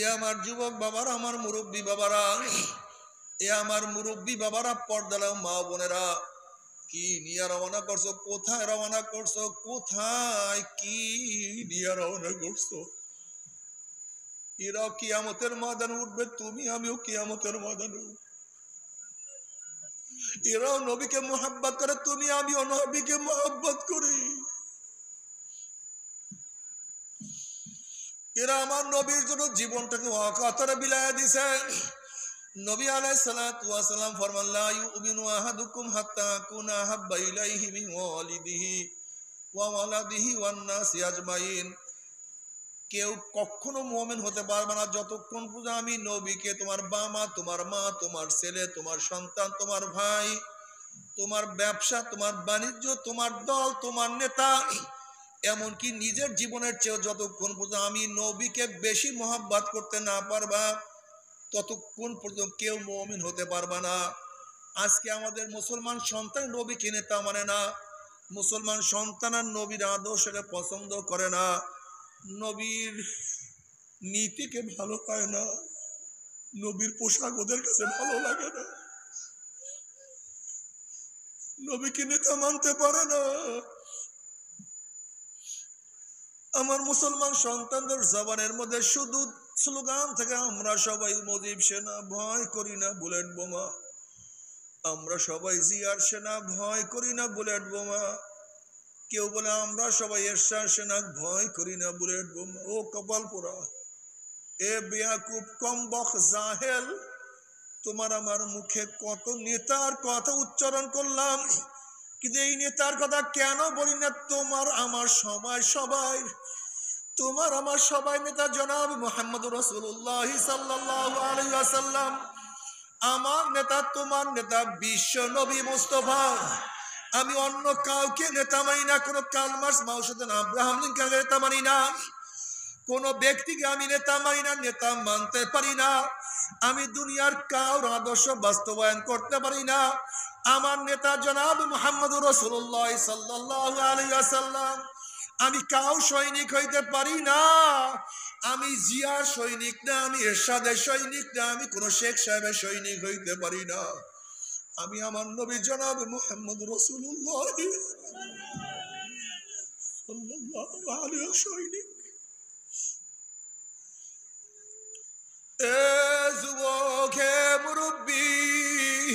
এ আমার যুবক বাবারা, আমার মুরব্বী বাবারা, এ আমার মুরব্বী বাবারা, পর্দালাও মা বোনেরা, কি নিয়ে রওনা করছো? কোথায় রওনা করছো? কোথায় কি নিয়ে রওনা করছো? এরাও কিয়ামতের ময়দানে উঠবে, তুমি আমিও কিয়ামতের ময়দানে উঠব। এরাও নবীকে মোহাব্বত করে, তুমি আমিও নবীকে মোহাব্বত করি। এরা আমার নবীর জন্য জীবনটাকে অকাতরে বিলায় দিছে। নবী আলাইহিস সালাতু ওয়াস সালাম ফরমান, লা ইউমিনু আহাদুকুম হাত্তা আকুনা হাব্বা ইলাইহি মিন ওয়ালিদিহি ওয়া ওয়ালাদিহি ওয়ান নাসি আজমাইন। কেউ কখনো মুমিন হতে পারবে না যতক্ষণ পর্যন্ত আমি নবীকে, তোমার বাবা, তোমার মা, তোমার ছেলে, তোমার সন্তান, তোমার ভাই, তোমার ব্যবসা, তোমার বাণিজ্য, তোমার দল, তোমার নেতা, এমনকি নিজের জীবনের চেয়ে যতক্ষণ পর্যন্ত আমি নবীকে বেশি মোহাব্বত করতে না পারবা, ততক্ষণ পর্যন্ত কেউ মুমিন হতে পারবা না। আজকে আমাদের মুসলমান সন্তান নবীকে নেতা মানে না, মুসলমান সন্তান আর নবীর আদর্শকে পছন্দ করে না, নবীর নীতিকে ভালো পায় না, নবীর পোশাক ওদের কাছে ভালো লাগে না, নবীকে নেতা মানতে পারে না। আমার মুসলমান সন্তানদের জবানের মধ্যে শুধু স্লোগান থেকে, আমরা সবাই মুজিব সেনা, ভয় করি না বুলেট বোমা, আমরা সবাই জিয়ার সেনা, ভয় করি না বুলেট বোমা। কেউ বলে আমরা সবাই এরশাদ সেনা, ভয় করি না বুলেট বোমা। ও কপাল পোড়া, এ বেয়াকুব কমবখ জাহেল, তোমার আমার মুখে কত নেতার কথা উচ্চারণ করলাম, কিন্তু এই নেতার কথা কেন বলি না? তোমার আমার সবাই সবাই, তোমার আমার সবাই নেতা জনাব মুহাম্মদ রাসূলুল্লাহ সাল্লাল্লাহু আলাইহি ওয়াসাল্লাম। আমার নেতা, তোমার নেতা বিশ্ব নবী মুস্তাফা। আমি অন্য কাউকে নেতা মানি না, কোনো কার্ল মার্কস, মাও সেতুং, আব্রাহাম লিঙ্কন নেতা মানি না, কোন ব্যক্তিকে আমি নেতা মানি না, নেতা মানতে পারি না। আমি দুনিয়ার কারোর আদর্শ বাস্তবায়ন করতে পারি না। আমার নেতা জনাব মুহাম্মদ রাসূলুল্লাহ সাল্লাল্লাহু আলাইহি ওয়াসাল্লাম। আমি কাউ সৈনিক হইতে পারি না, আমি জিয়ার সৈনিক না, আমি এরশাদের সৈনিক না, আমি কোন শেখ সাহেবের সৈনিক হইতে পারি না। আমি আমার নবী জনাব মুহাম্মদ রাসূলুল্লাহ সাল্লাল্লাহু আলাইহি সৈনিক। এ যুবক, হে মুরব্বী,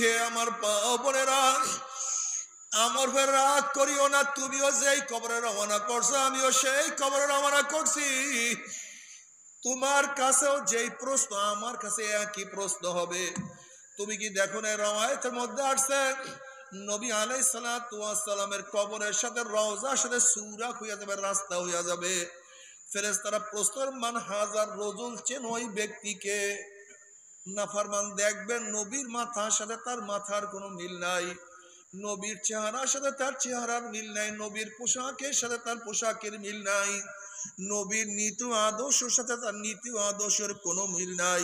হে আমার বোনেরা, আমার ফের রাগ করিও না। তুমিও যেই কবরে রওনা করছো, আমিও সেই কবরে রওনা করছি। তোমার কাছেও যেই প্রশ্ন, আমার কাছে একই প্রশ্ন হবে। তুমি কি দেখো না রওয়ায়াতের মধ্যে আসছে, নবী আলাইহিস সালাতু ওয়াস সালামের কবরের সাথে রওজার সাথে সূরা হইয়া যাবে, রাস্তা হইয়া যাবে। ফেরেশতারা প্রশ্নের মান হাজার রজুল, চেন ওই ব্যক্তিকে। নাফরমান দেখবেন নবীর মাথার সাথে তার মাথার কোনো মিল নাই, নবীর চেহারার সাথে তার চেহারার মিল নাই, নবীর পোশাকের সাথে তার পোশাকের মিল নাই, নবীর নীতি আদর্শের সাথে তার নীতি আদর্শের কোনো মিল নাই,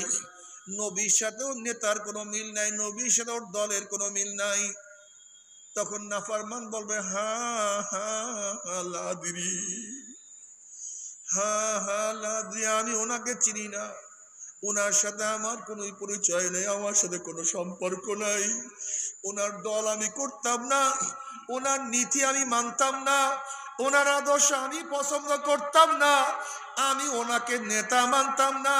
নবীর সাথেও নেতার কোনো মিল নাই, নবীর সাথে ওর দলের কোনো মিল নাই। তখন নাফরমান বলবে, হা হা লাদিরি, হা হা লাদিরি, আমি ওনাকে চিনি না, ওনার সাথে আমার কোনো পরিচয় নেই, আমার সাথে কোনো সম্পর্ক নাই, ওনার দল আমি করতাম না, ওনার নীতি আমি মানতাম না, ওনার আদর্শ আমি পছন্দ করতাম না, আমি ওনাকে নেতা মানতাম না,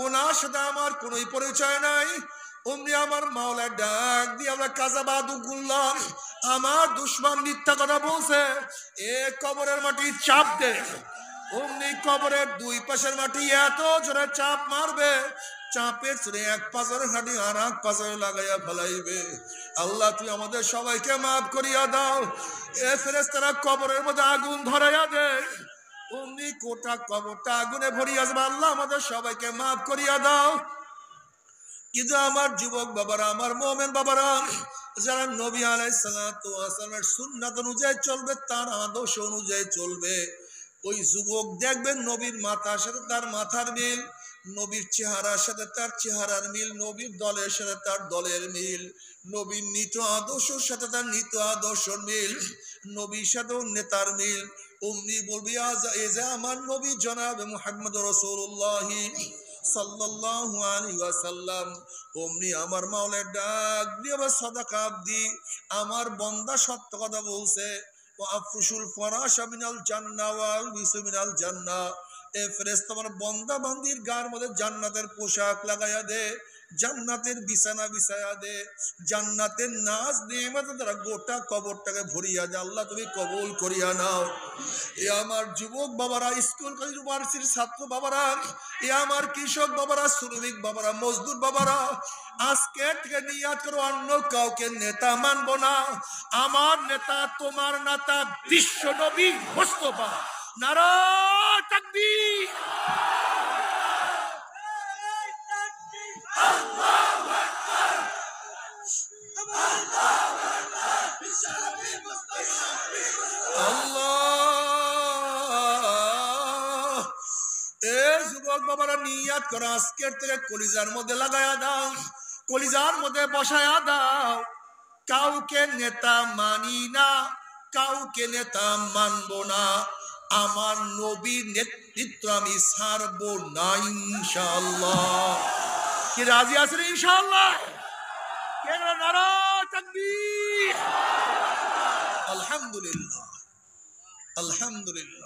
ওনার সাথে আমার কোনো পরিচয় নাই। অমনি আমার মাওলা ডাক দিয়ে আমরা কাজাবাদু গুল্লাম, আমার দুশমন মিথ্যা কথা বলছে, এ কবরের মাটি চাপ দে। অমনি কবরের দুই পাশের মাটি এত জোরে চাপ মারবে, চাপের চড়ে এক পাশের হাঁটি আর এক পাশে লাগাইয়া ফেলাইবে। আল্লাহ, তুই আমাদের সবাইকে মাফ করিয়া দাও। এ ফেরেশতারা কবরের মধ্যে আগুন ধরাইয়া দে, অমনি গোটা কবরটা আগুনে ভরিয়া যাবে। আল্লাহ, আমাদের সবাইকে মাফ করিয়া দাও। কিন্তু আমার যুবক বাবারা, আমার মুমিন বাবারা, যারা নবী আলাইহিস সালাতু ওয়াস সালামের সুন্নাত অনুযায়ী চলবে, তার আদর্শ অনুযায়ী চলবে, ওই যুবক দেখবেন নবীর মাথার সাথে তার মাথার মিল, নবীর চেহারার সাথে তার চেহারার মিল, নবীর দলের সাথে তার দলের মিল, নবীর নীত আদর্শের সাথে তার নীত আদর্শের মিল, নবীর সাথে নেতার মিল। অমনি বলবি, আজ এ যে আমার নবী জনাব মুহাম্মদ রাসূলুল্লাহ সাল্লাল্লাহু আলাইহি ওয়াসাল্লাম। অমনি আমার মাওলার ডাক দিয়ে আবার সাদাকা দি, আমার বান্দা সত্য কথা বলছে। ওয়া আফরুশুল ফরাশা মিনাল জান্নাহ ওয়াল বিসু মিনাল জান্নাহ। এ ফেরেশতা আমার বান্দা বান্দির গার মধ্যে জান্নাতের পোশাক লাগায়া দে, জান্নাতের বিছানা বিছায়া দে, জান্নাতের নাজ নিয়ামতের দ্বারা গোটা কবরটাকে ভরিয়া দে। আল্লাহ তুমি কবুল করিয়া নাও। এ আমার যুবক বাবারা, স্কুল কলেজ ইউনিভার্সিটির ছাত্র বাবারা, এ আমার কৃষক বাবারা, শ্রমিক বাবারা, মজদুর বাবারা, আজকে থেকে নিয়াত করো অন্য কাউকে নেতা মানবো না। আমার নেতা তোমার নেতা বিশ্ব নবী মুস্তাফা। নারায়ে তাকবীর। আল্লাহ, এ যুবক বাবারা নিয়াত করো আজকের থেকে কলিজার মধ্যে লাগায়া দাও, কলিজার মধ্যে বসায়া দাও। কাউকে নেতা মানি না, কাউকে নেতা মানবো না, আমার নবীর নেতৃত্ব আমি ছাড়বো না ইনশাআল্লাহ। কি রাজি আছেন ইনশাআল্লাহ? নারায়ে তাকবীর। আলহামদুলিল্লাহ, আলহামদুলিল্লাহ।